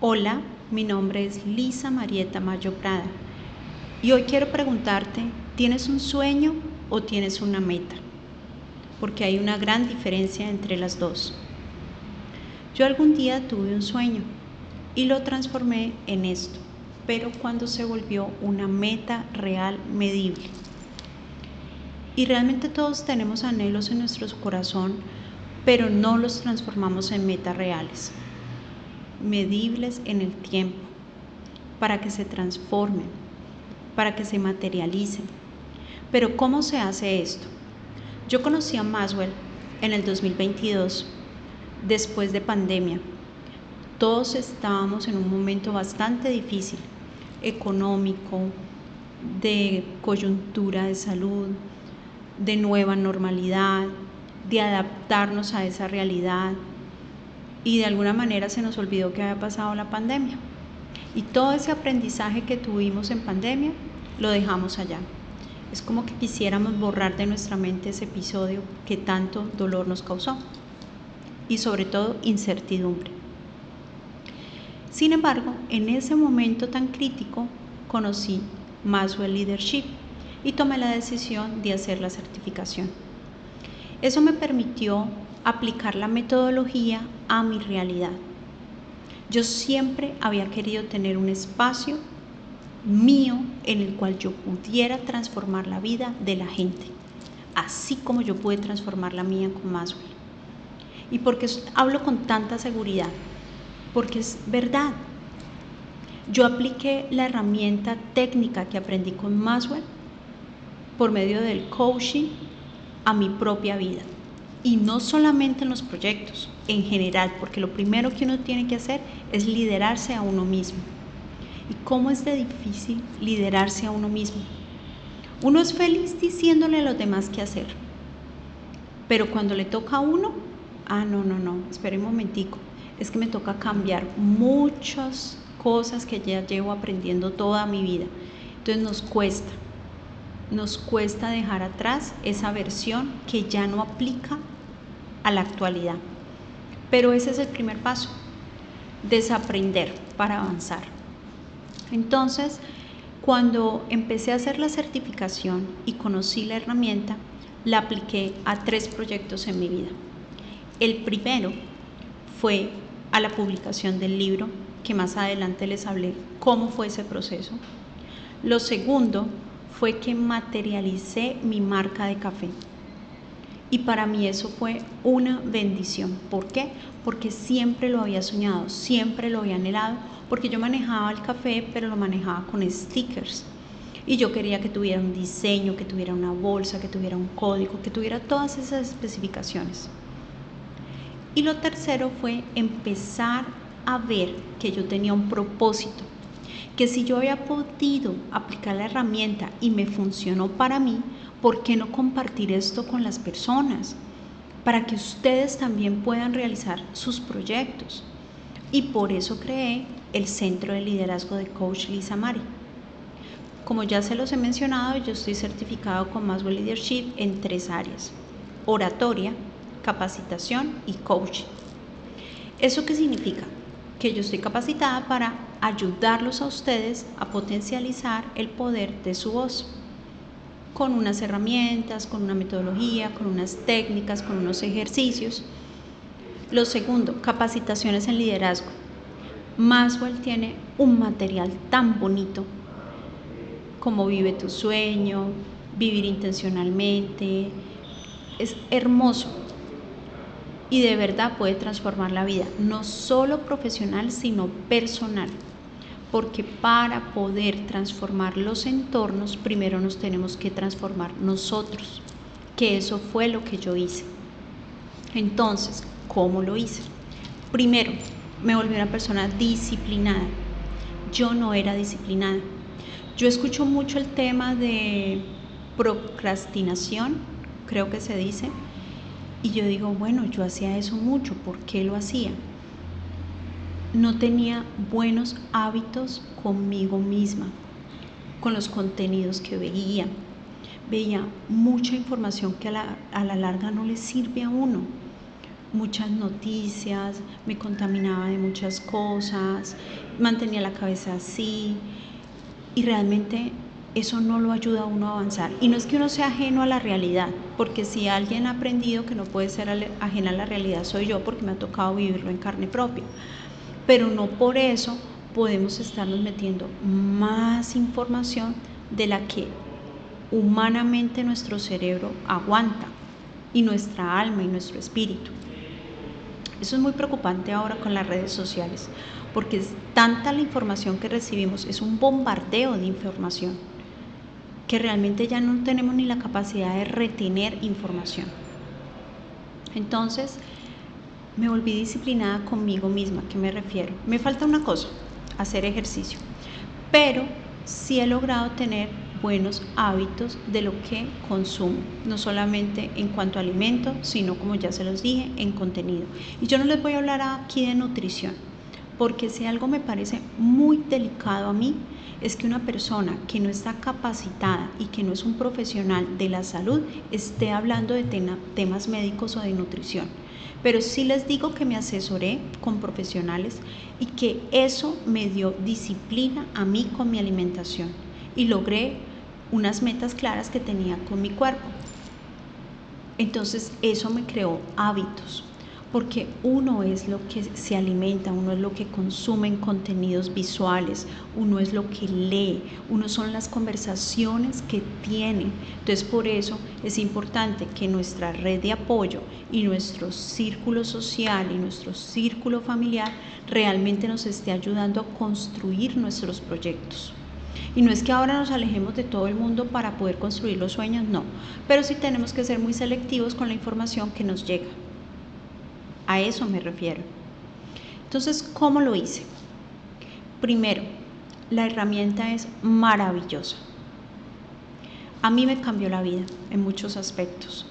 Hola, mi nombre es Lisa Marieta Mayo Prada y hoy quiero preguntarte, ¿tienes un sueño o tienes una meta? Porque hay una gran diferencia entre las dos. Yo algún día tuve un sueño y lo transformé en esto, pero cuando se volvió una meta real medible. Y realmente todos tenemos anhelos en nuestro corazón, pero no los transformamos en metas reales, medibles en el tiempo, para que se transformen, para que se materialicen. Pero ¿cómo se hace esto? Yo conocí a Maxwell en el 2022, después de pandemia. Todos estábamos en un momento bastante difícil, económico, de coyuntura de salud, de nueva normalidad, de adaptarnos a esa realidad, y de alguna manera se nos olvidó que había pasado la pandemia. Y todo ese aprendizaje que tuvimos en pandemia lo dejamos allá. Es como que quisiéramos borrar de nuestra mente ese episodio que tanto dolor nos causó y sobre todo incertidumbre. Sin embargo, en ese momento tan crítico conocí Maxwell Leadership y tomé la decisión de hacer la certificación. Eso me permitió aplicar la metodología a mi realidad. Yo siempre había querido tener un espacio mío en el cual yo pudiera transformar la vida de la gente, así como yo pude transformar la mía con Maxwell. ¿Y por qué hablo con tanta seguridad? Porque es verdad. Yo apliqué la herramienta técnica que aprendí con Maxwell por medio del coaching a mi propia vida. Y no solamente en los proyectos, en general, porque lo primero que uno tiene que hacer es liderarse a uno mismo. ¿Y cómo es de difícil liderarse a uno mismo? Uno es feliz diciéndole a los demás qué hacer, pero cuando le toca a uno, no, espera un momentico, es que me toca cambiar muchas cosas que ya llevo aprendiendo toda mi vida. Entonces nos cuesta dejar atrás esa versión que ya no aplica a la actualidad. Pero ese es el primer paso, desaprender para avanzar. Entonces, cuando empecé a hacer la certificación y conocí la herramienta, la apliqué a 3 proyectos en mi vida. El primero fue a la publicación del libro, que más adelante les hablé cómo fue ese proceso. Lo segundo fue que materialicé mi marca de café. Y para mí eso fue una bendición. ¿Por qué? Porque siempre lo había soñado, siempre lo había anhelado, porque yo manejaba el café, pero lo manejaba con stickers. Y yo quería que tuviera un diseño, que tuviera una bolsa, que tuviera un código, que tuviera todas esas especificaciones. Y lo tercero fue empezar a ver que yo tenía un propósito, que si yo había podido aplicar la herramienta y me funcionó para mí, ¿por qué no compartir esto con las personas? Para que ustedes también puedan realizar sus proyectos. Y por eso creé el Centro de Liderazgo de Coach Lisa Mari. Como ya se los he mencionado, yo estoy certificado con Maxwell Leadership en 3 áreas: oratoria, capacitación y coaching. ¿Eso qué significa? Que yo estoy capacitada para ayudarlos a ustedes a potencializar el poder de su voz, con unas herramientas, con una metodología, con unas técnicas, con unos ejercicios. Lo segundo, capacitaciones en liderazgo. Maxwell tiene un material tan bonito como Vive tu sueño, Vivir intencionalmente. Es hermoso y de verdad puede transformar la vida, no solo profesional, sino personal. Porque para poder transformar los entornos, primero nos tenemos que transformar nosotros, que eso fue lo que yo hice. Entonces, ¿cómo lo hice? Primero, me volví una persona disciplinada. Yo no era disciplinada. Yo escucho mucho el tema de procrastinación, creo que se dice, y yo digo, bueno, yo hacía eso mucho, ¿por qué lo hacía? No tenía buenos hábitos conmigo misma, con los contenidos que veía. Veía mucha información que a la larga no le sirve a uno. muchas noticias, me contaminaba de muchas cosas, mantenía la cabeza así y realmente eso no lo ayuda a uno a avanzar. Y no es que uno sea ajeno a la realidad, porque si alguien ha aprendido que no puede ser ajena a la realidad soy yo, porque me ha tocado vivirlo en carne propia. Pero no por eso podemos estarnos metiendo más información de la que humanamente nuestro cerebro aguanta, y nuestra alma y nuestro espíritu. Eso es muy preocupante ahora con las redes sociales, porque es tanta la información que recibimos, es un bombardeo de información, que realmente ya no tenemos ni la capacidad de retener información. Entonces, me volví disciplinada conmigo misma. ¿A qué me refiero? Me falta una cosa, hacer ejercicio, pero sí he logrado tener buenos hábitos de lo que consumo, no solamente en cuanto a alimento, sino, como ya se los dije, en contenido. Y yo no les voy a hablar aquí de nutrición, porque si algo me parece muy delicado a mí, es que una persona que no está capacitada y que no es un profesional de la salud esté hablando de temas médicos o de nutrición. Pero sí les digo que me asesoré con profesionales y que eso me dio disciplina a mí con mi alimentación y logré unas metas claras que tenía con mi cuerpo. Entonces eso me creó hábitos, porque uno es lo que se alimenta, uno es lo que consume en contenidos visuales, uno es lo que lee, uno son las conversaciones que tiene. Entonces por eso es importante que nuestra red de apoyo y nuestro círculo social y nuestro círculo familiar realmente nos esté ayudando a construir nuestros proyectos. Y no es que ahora nos alejemos de todo el mundo para poder construir los sueños, no, pero sí tenemos que ser muy selectivos con la información que nos llega. A eso me refiero. Entonces, ¿cómo lo hice? Primero, la herramienta es maravillosa. A mí me cambió la vida en muchos aspectos,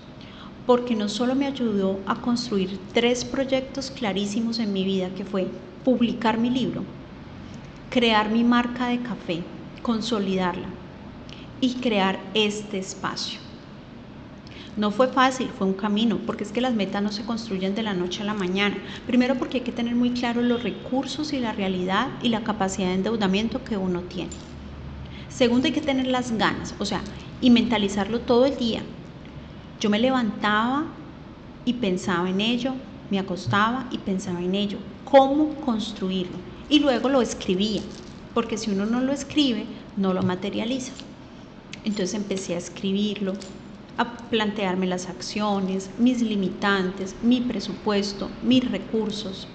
porque no solo me ayudó a construir 3 proyectos clarísimos en mi vida, que fue publicar mi libro, crear mi marca de café, consolidarla y crear este espacio. No fue fácil, fue un camino, porque es que las metas no se construyen de la noche a la mañana. Primero, porque hay que tener muy claro los recursos y la realidad y la capacidad de endeudamiento que uno tiene. Segundo, hay que tener las ganas, y mentalizarlo todo el día. Yo me levantaba y pensaba en ello, me acostaba y pensaba en ello, cómo construirlo, y luego lo escribía, porque si uno no lo escribe, no lo materializa. Entonces empecé a escribirlo, a plantearme las acciones, mis limitantes, mi presupuesto, mis recursos.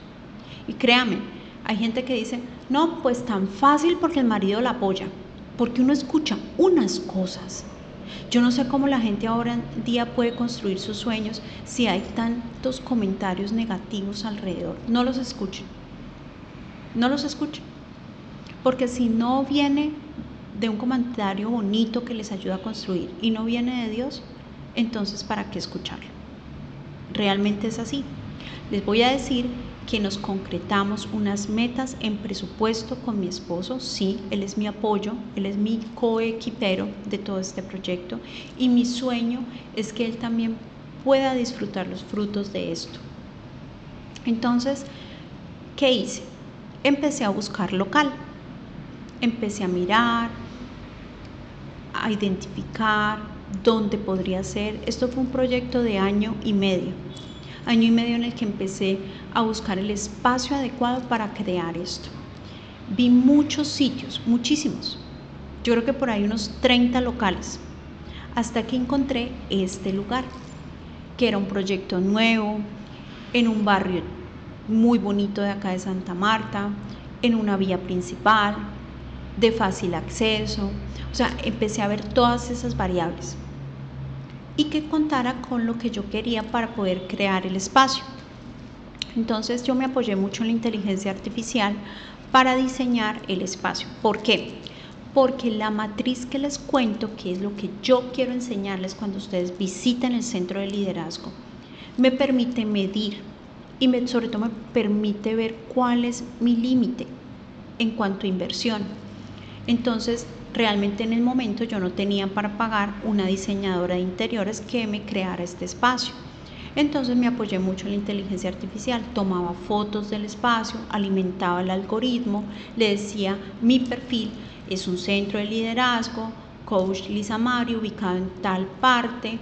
Y créame, hay gente que dice, no, pues tan fácil porque el marido la apoya, porque uno escucha unas cosas. Yo no sé cómo la gente ahora en día puede construir sus sueños si hay tantos comentarios negativos alrededor. No los escuchen, no los escuchen, porque si no viene de un comentario bonito que les ayuda a construir y no viene de Dios, entonces ¿para qué escucharlo? Realmente es así. Les voy a decir que nos concretamos unas metas en presupuesto con mi esposo. Sí, él es mi apoyo, él es mi coequipero de todo este proyecto, y mi sueño es que él también pueda disfrutar los frutos de esto. Entonces, ¿qué hice? Empecé a buscar local, empecé a mirar, a identificar dónde podría ser. Esto fue un proyecto de año y medio en el que empecé a buscar el espacio adecuado para crear esto. Vi muchos sitios, muchísimos, yo creo que por ahí unos 30 locales, hasta que encontré este lugar, que era un proyecto nuevo, en un barrio muy bonito de acá de Santa Marta, en una vía principal, de fácil acceso. Empecé a ver todas esas variables y que contara con lo que yo quería para poder crear el espacio. Entonces yo me apoyé mucho en la inteligencia artificial para diseñar el espacio. ¿Por qué? Porque la matriz que les cuento, que es lo que yo quiero enseñarles cuando ustedes visiten el centro de liderazgo, me permite medir y sobre todo me permite ver cuál es mi límite en cuanto a inversión. Entonces, realmente en el momento yo no tenía para pagar una diseñadora de interiores que me creara este espacio. Entonces me apoyé mucho en la inteligencia artificial, tomaba fotos del espacio, alimentaba el algoritmo, le decía mi perfil es un centro de liderazgo, coach Lisa Mari, ubicado en tal parte,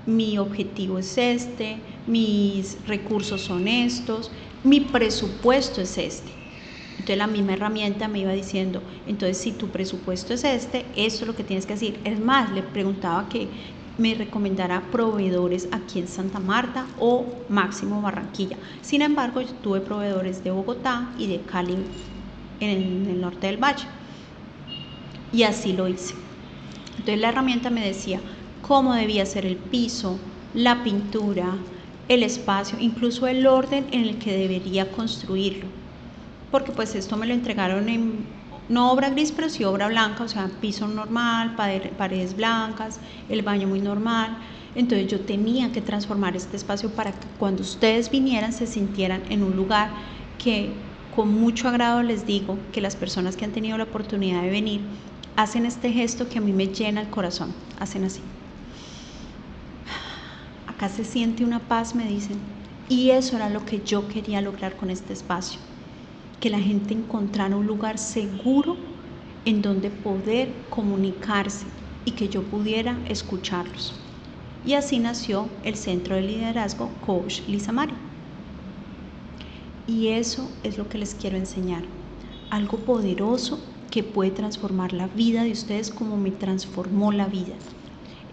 mi objetivo es este, mis recursos son estos, mi presupuesto es este. Entonces la misma herramienta me iba diciendo, entonces si tu presupuesto es este, esto es lo que tienes que decir. Es más, le preguntaba que me recomendara proveedores aquí en Santa Marta o máximo Barranquilla. Sin embargo, yo tuve proveedores de Bogotá y de Cali en el norte del valle. Y así lo hice. Entonces la herramienta me decía cómo debía ser el piso, la pintura, el espacio, incluso el orden en el que debería construirlo. Porque pues esto me lo entregaron en, no obra gris, pero sí obra blanca, o sea, piso normal, paredes blancas, el baño muy normal. Entonces yo tenía que transformar este espacio para que cuando ustedes vinieran se sintieran en un lugar que con mucho agrado les digo que las personas que han tenido la oportunidad de venir hacen este gesto que a mí me llena el corazón, hacen así. Acá se siente una paz, me dicen, y eso era lo que yo quería lograr con este espacio, que la gente encontrara un lugar seguro en donde poder comunicarse y que yo pudiera escucharlos. Y así nació el Centro de Liderazgo Coach Lisa Mari. Y eso es lo que les quiero enseñar, algo poderoso que puede transformar la vida de ustedes como me transformó la vida.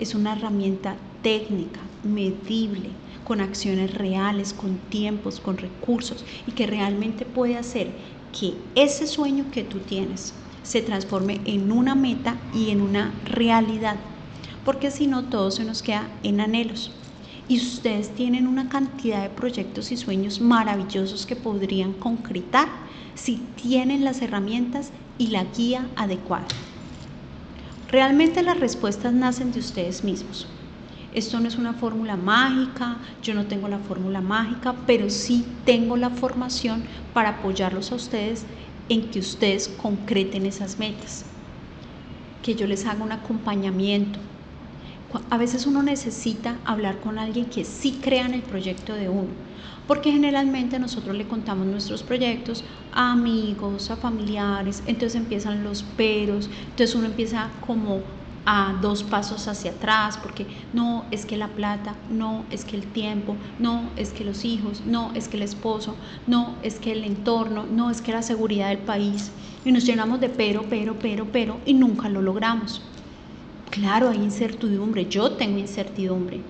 Es una herramienta técnica, medible, con acciones reales, con tiempos, con recursos y que realmente puede hacer que ese sueño que tú tienes se transforme en una meta y en una realidad, porque si no todo se nos queda en anhelos. Y ustedes tienen una cantidad de proyectos y sueños maravillosos que podrían concretar si tienen las herramientas y la guía adecuada. Realmente las respuestas nacen de ustedes mismos. Esto no es una fórmula mágica, yo no tengo la fórmula mágica, pero sí tengo la formación para apoyarlos a ustedes en que ustedes concreten esas metas, que yo les haga un acompañamiento. A veces uno necesita hablar con alguien que sí crea en el proyecto de uno, porque generalmente nosotros le contamos nuestros proyectos a amigos, a familiares, entonces empiezan los peros, entonces uno empieza como a 2 pasos hacia atrás, porque no, es que la plata, no, es que el tiempo, no, es que los hijos, no, es que el esposo, no, es que el entorno, no, es que la seguridad del país, y nos llenamos de pero, y nunca lo logramos. Claro, hay incertidumbre, yo tengo incertidumbre.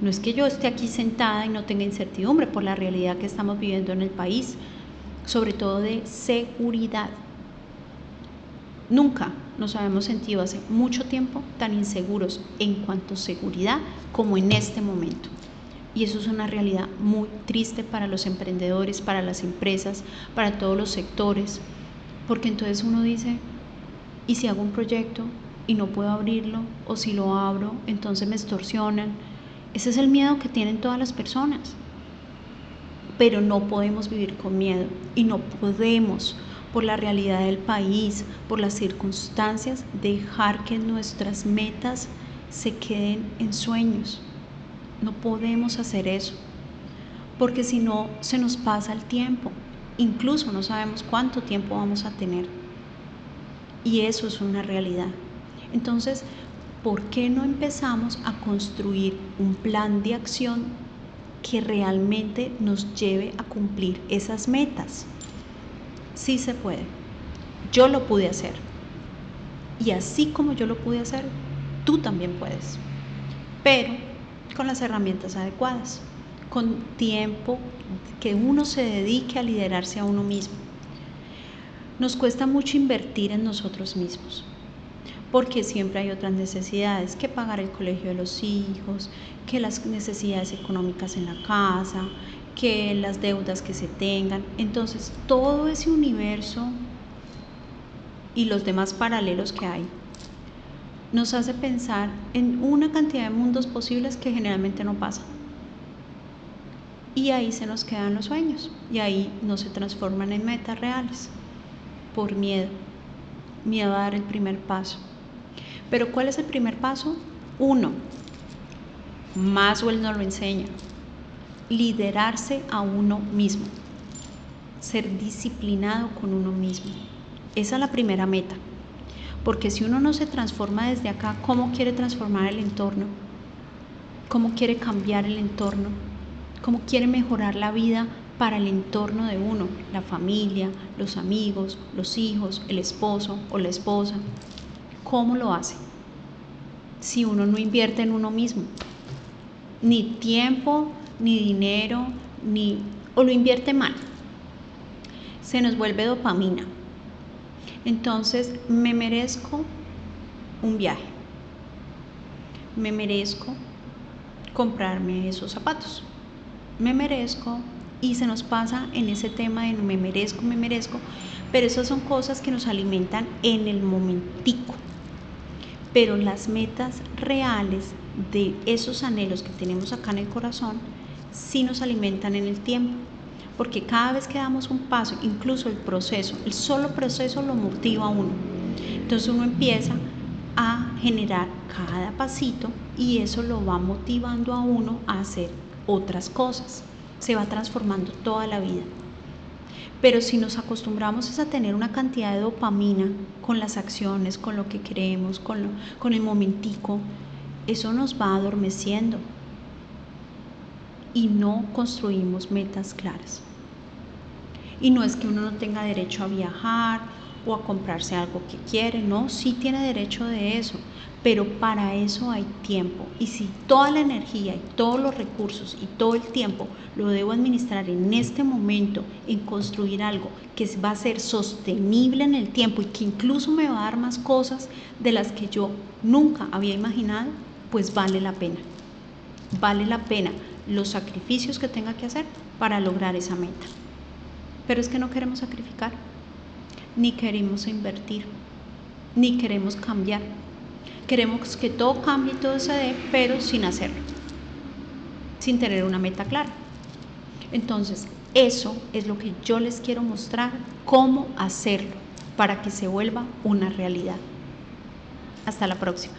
No es que yo esté aquí sentada y no tenga incertidumbre por la realidad que estamos viviendo en el país, sobre todo de seguridad. Nunca nos habíamos sentido hace mucho tiempo tan inseguros en cuanto a seguridad como en este momento. Y eso es una realidad muy triste para los emprendedores, para las empresas, para todos los sectores, porque entonces uno dice, ¿y si hago un proyecto y no puedo abrirlo? O si lo abro, entonces me extorsionan. Ese es el miedo que tienen todas las personas. Pero no podemos vivir con miedo y no podemos, por la realidad del país, por las circunstancias, dejar que nuestras metas se queden en sueños. No podemos hacer eso, porque si no se nos pasa el tiempo. Incluso no sabemos cuánto tiempo vamos a tener. Y eso es una realidad. Entonces, ¿por qué no empezamos a construir un plan de acción que realmente nos lleve a cumplir esas metas? Sí se puede. Yo lo pude hacer. Y así como yo lo pude hacer, tú también puedes. Pero con las herramientas adecuadas, con tiempo que uno se dedique a liderarse a uno mismo. Nos cuesta mucho invertir en nosotros mismos, porque siempre hay otras necesidades, que pagar el colegio de los hijos, que las necesidades económicas en la casa, que las deudas que se tengan. Entonces, todo ese universo y los demás paralelos que hay nos hace pensar en una cantidad de mundos posibles que generalmente no pasan. Y ahí se nos quedan los sueños, y ahí no se transforman en metas reales, por miedo a dar el primer paso. Pero ¿cuál es el primer paso? 1, Maxwell nos lo enseña. liderarse a uno mismo, ser disciplinado con uno mismo. Esa es la primera meta, porque si uno no se transforma desde acá, ¿cómo quiere transformar el entorno? ¿Cómo quiere cambiar el entorno? ¿Cómo quiere mejorar la vida para el entorno de uno? La familia, los amigos, los hijos, el esposo o la esposa. ¿Cómo lo hace? Si uno no invierte en uno mismo, ni tiempo, ni dinero, o lo invierte mal, se nos vuelve dopamina. Entonces, me merezco un viaje, me merezco comprarme esos zapatos, me merezco, y se nos pasa en ese tema de me merezco, pero esas son cosas que nos alimentan en el momentico. Pero las metas reales de esos anhelos que tenemos acá en el corazón sí nos alimentan en el tiempo, porque cada vez que damos un paso, incluso el solo proceso lo motiva a uno. Entonces uno empieza a generar cada pasito y eso lo va motivando a uno a hacer otras cosas. Se va transformando toda la vida. Pero si nos acostumbramos a tener una cantidad de dopamina con las acciones, con lo que queremos, con el momentico, eso nos va adormeciendo y no construimos metas claras. Y no es que uno no tenga derecho a viajar o a comprarse algo que quiere, no, sí tiene derecho de eso, pero para eso hay tiempo. Y si toda la energía y todos los recursos y todo el tiempo lo debo administrar en este momento en construir algo que va a ser sostenible en el tiempo y que incluso me va a dar más cosas de las que yo nunca había imaginado, pues vale la pena. Vale la pena los sacrificios que tenga que hacer para lograr esa meta. Pero es que no queremos sacrificar, ni queremos invertir, ni queremos cambiar. Queremos que todo cambie y todo se dé, pero sin hacerlo, sin tener una meta clara. Entonces, eso es lo que yo les quiero mostrar, cómo hacerlo para que se vuelva una realidad. Hasta la próxima.